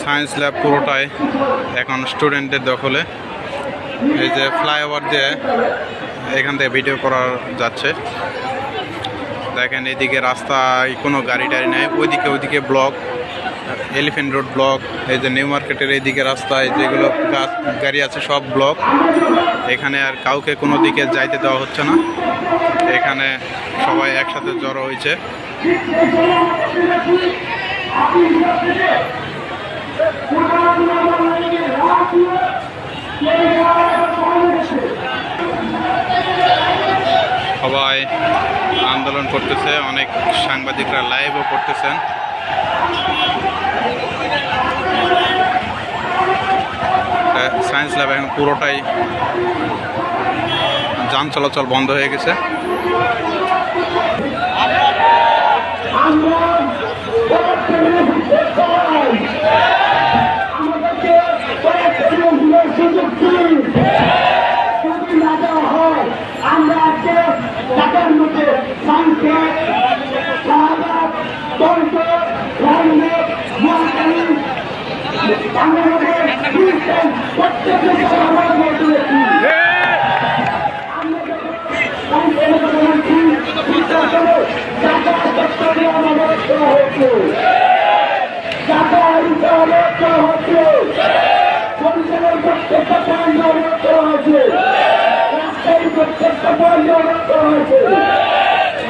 Science lab পুরোটাই এখন স্টুডেন্টদের দখলে। এই যে ফ্লাইওভার দিয়ে এখান থেকে ভিডিও করা যাচ্ছে। দেখেন এদিকে রাস্তায় কোনো গাড়ি টাড়ি নেই, ওইদিকে ব্লক, এলিফ্যান্ট রোড ব্লক। এই যে নিউ মার্কেটের এইদিকে রাস্তায় যেগুলো গাড়ি আছে সব ব্লক। এখানে আর কাউকে কোনো দিকে যাইতে দেওয়া হচ্ছে না। এখানে সবাই একসাথে জড়ো হয়েছে। সবাই আন্দোলন করতেছে, অনেক সাংবাদিকরা লাইভও করতেছেন। সায়েন্স ল্যাব এখন পুরোটাই যান চলাচল বন্ধ হয়ে গেছে।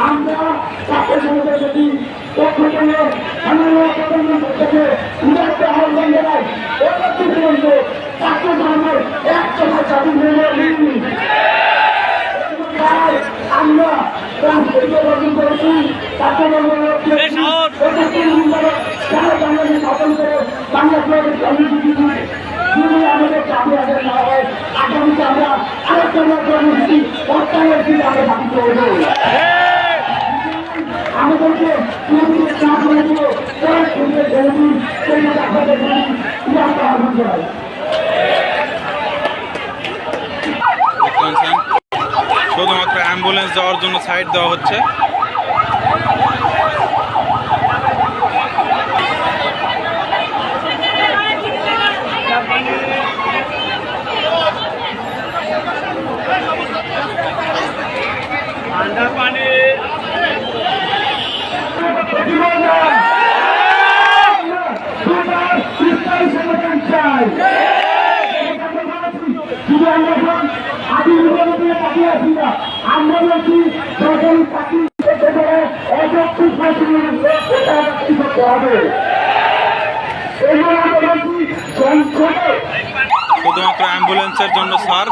আমরা তাকে যদি পক্ষ থেকে মাননীয় প্রধানমন্ত্রীকে উদারতে আহ্বান জানাই, পর্যন্ত তাকে ধর্মের একসময় দাবি মেনে নিই। আমরা রাষ্ট্রীয় গঠন করেছি, তাকে বাংলাদেশ গঠন করে বাংলাদেশের কমিটি যদি আমাদের চাকরি আদায় না হয়, আগামীতে আমরা আলোচনা কর্মসূচি অর্থায়নের দিকে আমরা দাবি করব। আমাদেরকে চাপ করে দিল আপনাদের আহ্বান জানাই। শুধুমাত্র অ্যাম্বুলেন্স যাওয়ার জন্য সাইড দেওয়া হচ্ছে। আমরা বলছি শুধুমাত্র অ্যাম্বুলেন্সের জন্য স্যার